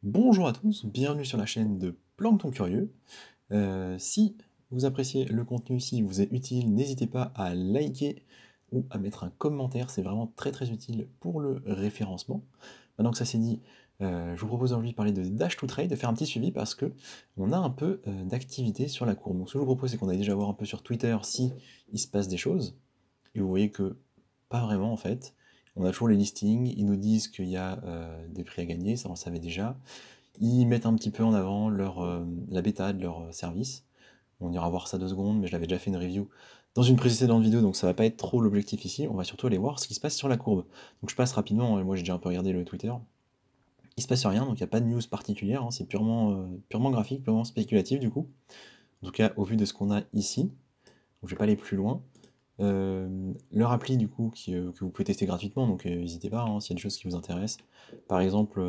Bonjour à tous, bienvenue sur la chaîne de Plancton Curieux. Si vous appréciez le contenu, si vous est utile, n'hésitez pas à liker ou à mettre un commentaire, c'est vraiment très utile pour le référencement. Maintenant que ça c'est dit, je vous propose aujourd'hui de parler de Dash to Trade, de faire un petit suivi parce que on a un peu d'activité sur la courbe. Donc ce que je vous propose, c'est qu'on aille déjà voir un peu sur Twitter si il se passe des choses. Et vous voyez que pas vraiment en fait. On a toujours les listings, ils nous disent qu'il y a des prix à gagner, ça on le savait déjà. Ils mettent un petit peu en avant la bêta de leur service. On ira voir ça 2 secondes, mais je l'avais déjà fait une review dans une précédente vidéo, donc ça va pas être trop l'objectif ici. On va surtout aller voir ce qui se passe sur la courbe. Donc je passe rapidement, moi j'ai déjà un peu regardé le Twitter. Il se passe rien, donc il n'y a pas de news particulière, hein, c'est purement graphique, purement spéculatif du coup. En tout cas, au vu de ce qu'on a ici, donc je vais pas aller plus loin. Leur appli du coup que vous pouvez tester gratuitement, donc n'hésitez pas hein, s'il y a des choses qui vous intéressent. Par exemple,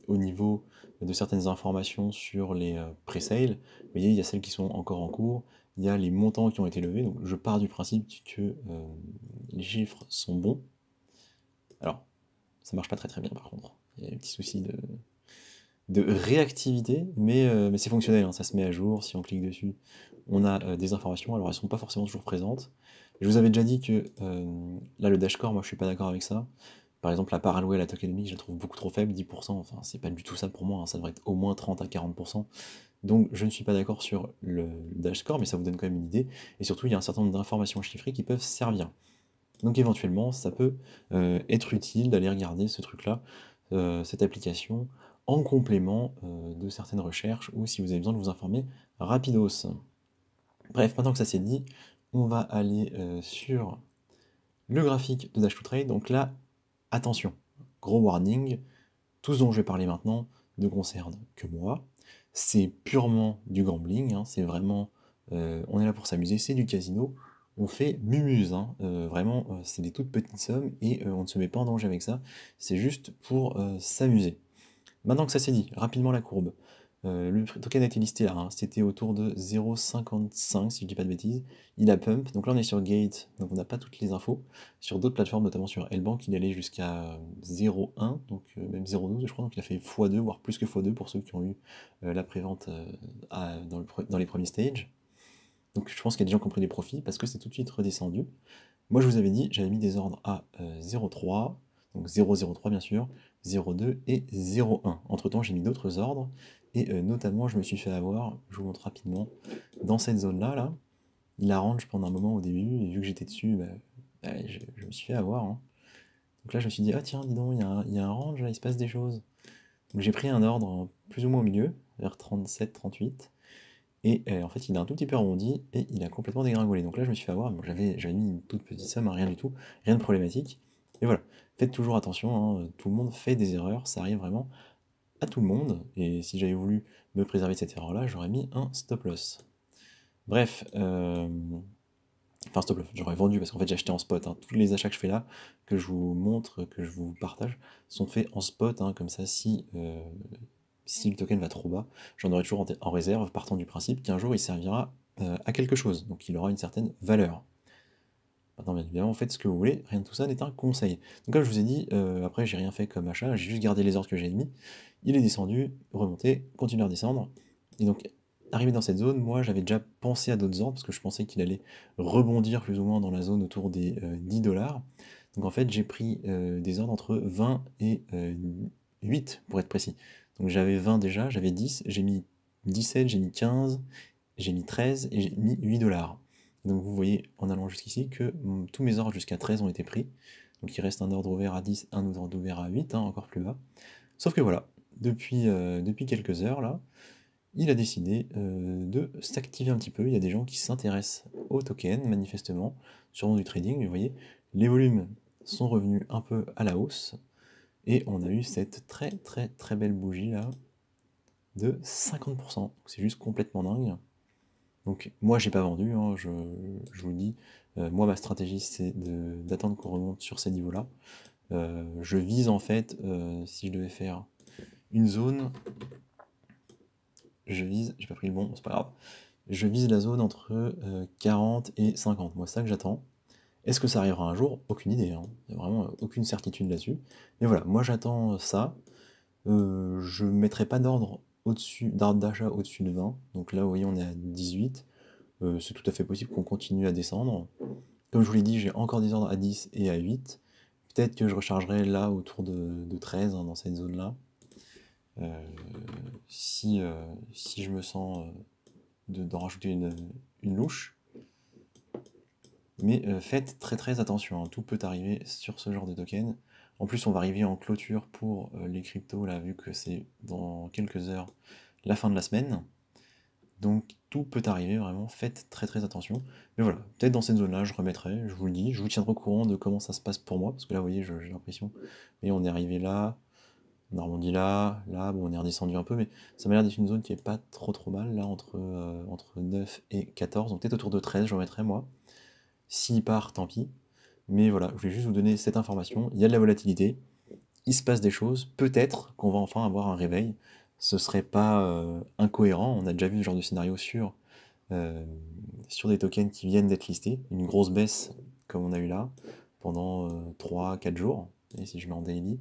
au niveau de certaines informations sur les pre-sales, vous voyez, il y a celles qui sont encore en cours, il y a les montants qui ont été levés, donc je pars du principe que les chiffres sont bons. Alors, ça marche pas très bien par contre, il y a des petits soucis de réactivité, mais c'est fonctionnel, hein, ça se met à jour, si on clique dessus, on a des informations, alors elles sont pas forcément toujours présentes. Je vous avais déjà dit que là le dashcore, moi je suis pas d'accord avec ça. Par exemple la Parallel, la tokenomics, je la trouve beaucoup trop faible, 10%, enfin c'est pas du tout ça pour moi, hein, ça devrait être au moins 30 à 40%. Donc je ne suis pas d'accord sur le dashcore, mais ça vous donne quand même une idée, et surtout il y a un certain nombre d'informations chiffrées qui peuvent servir. Donc éventuellement, ça peut être utile d'aller regarder ce truc-là, cette application, en complément de certaines recherches, ou si vous avez besoin de vous informer rapidos. Bref, maintenant que ça c'est dit, on va aller sur le graphique de Dash to Trade. Donc là, attention, gros warning, tout ce dont je vais parler maintenant ne concerne que moi. C'est purement du gambling, hein, c'est vraiment, on est là pour s'amuser, c'est du casino. On fait mumuse, hein, vraiment, c'est des toutes petites sommes et on ne se met pas en danger avec ça. C'est juste pour s'amuser. Maintenant que ça c'est dit, rapidement la courbe. Le token a été listé là, hein, c'était autour de 0,55 si je dis pas de bêtises. Il a pump, donc là on est sur Gate, donc on n'a pas toutes les infos. Sur d'autres plateformes, notamment sur Lbank, il allait jusqu'à 0,1, donc même 0,12 je crois, donc il a fait x2, voire plus que x2 pour ceux qui ont eu la prévente dans les premiers stages. Donc je pense qu'il y a des gens qui ont pris des profits parce que c'est tout de suite redescendu. Moi, je vous avais dit, j'avais mis des ordres à 0,3, donc 0,03 bien sûr, 0,2 et 0,1. Entre-temps, j'ai mis d'autres ordres, et notamment, je me suis fait avoir, je vous montre rapidement, dans cette zone-là, là, il arrange pendant un moment au début, et vu que j'étais dessus, je me suis fait avoir. Hein. Donc là, je me suis dit, ah tiens, dis donc, il y a un range, là, il se passe des choses. Donc j'ai pris un ordre plus ou moins au milieu, vers 37, 38, et en fait, il a un tout petit peu rebondi et il a complètement dégringolé. Donc là, je me suis fait avoir. Bon, j'avais mis une toute petite somme, hein, rien du tout, rien de problématique. Et voilà, faites toujours attention, hein, tout le monde fait des erreurs, ça arrive vraiment à tout le monde. Et si j'avais voulu me préserver de cette erreur-là, j'aurais mis un stop loss. Bref, enfin stop loss, j'aurais vendu parce qu'en fait j'ai acheté en spot. Hein. Tous les achats que je fais là, que je vous montre, que je vous partage, sont faits en spot, hein, comme ça si le token va trop bas, j'en aurai toujours en réserve, partant du principe qu'un jour il servira à quelque chose, donc il aura une certaine valeur. Maintenant, bien évidemment, faites ce que vous voulez, rien de tout ça n'est un conseil. Donc comme je vous ai dit, après j'ai rien fait comme achat, j'ai juste gardé les ordres que j'ai mis, il est descendu, remonté, continue à redescendre, et donc arrivé dans cette zone, moi j'avais déjà pensé à d'autres ordres, parce que je pensais qu'il allait rebondir plus ou moins dans la zone autour des 10$. Donc en fait j'ai pris des ordres entre 20 et 8 pour être précis. Donc j'avais 20 déjà, j'avais 10, j'ai mis 17, j'ai mis 15, j'ai mis 13 et j'ai mis 8$. Donc vous voyez en allant jusqu'ici que tous mes ordres jusqu'à 13 ont été pris. Donc il reste un ordre ouvert à 10, un ordre ouvert à 8, hein, encore plus bas. Sauf que voilà, depuis quelques heures là, il a décidé de s'activer un petit peu. Il y a des gens qui s'intéressent au token, manifestement, sur du trading. Mais vous voyez, les volumes sont revenus un peu à la hausse. Et on a eu cette très belle bougie là de 50%. C'est juste complètement dingue. Donc moi j'ai pas vendu, hein, je vous le dis. Moi ma stratégie c'est d'attendre qu'on remonte sur ces niveaux-là. Je vise en fait, si je devais faire une zone, j'ai pas pris le bon, c'est pas grave. Je vise la zone entre 40 et 50. Moi c'est ça que j'attends. Est-ce que ça arrivera un jour? Aucune idée, hein. Il y a vraiment aucune certitude là-dessus. Mais voilà, moi j'attends ça. Je ne mettrai pas d'ordre d'achat au-dessus de 20. Donc là, vous voyez, on est à 18. C'est tout à fait possible qu'on continue à descendre. Comme je vous l'ai dit, j'ai encore des ordres à 10 et à 8. Peut-être que je rechargerai là autour de 13, hein, dans cette zone-là. Si je me sens d'en rajouter une louche. Mais faites très très attention, hein, tout peut arriver sur ce genre de token. En plus, on va arriver en clôture pour les cryptos, là, vu que c'est dans quelques heures la fin de la semaine. Donc tout peut arriver, vraiment, faites très très attention. Mais voilà, peut-être dans cette zone-là, je remettrai, je vous le dis, je vous tiendrai au courant de comment ça se passe pour moi, parce que là, vous voyez, j'ai l'impression, et on est arrivé là, on a rebondi là, bon, on est redescendu un peu, mais ça m'a l'air d'être une zone qui est pas trop mal, là, entre 9 et 14, donc peut-être autour de 13, je remettrai moi. S'il part, tant pis. Mais voilà, je voulais juste vous donner cette information. Il y a de la volatilité, il se passe des choses, peut-être qu'on va enfin avoir un réveil. Ce serait pas incohérent, on a déjà vu ce genre de scénario euh, sur des tokens qui viennent d'être listés. Une grosse baisse comme on a eu là, pendant 3-4 jours. Et si je mets en daily,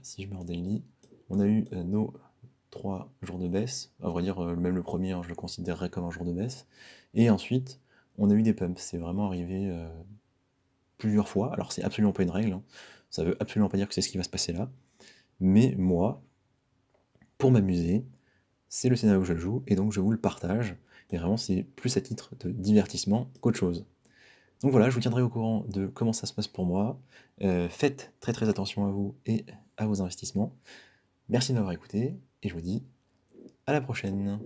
si je mets en daily, on a eu nos 3 jours de baisse. À vrai dire, même le premier, hein, je le considérerais comme un jour de baisse. Et ensuite, on a eu des pumps. C'est vraiment arrivé plusieurs fois. Alors, c'est absolument pas une règle, hein. Ça veut absolument pas dire que c'est ce qui va se passer là. Mais moi, pour m'amuser, c'est le scénario que je joue, et donc je vous le partage. Et vraiment, c'est plus à titre de divertissement qu'autre chose. Donc voilà, je vous tiendrai au courant de comment ça se passe pour moi. Faites très très attention à vous et à vos investissements. Merci de m'avoir écouté, et je vous dis à la prochaine.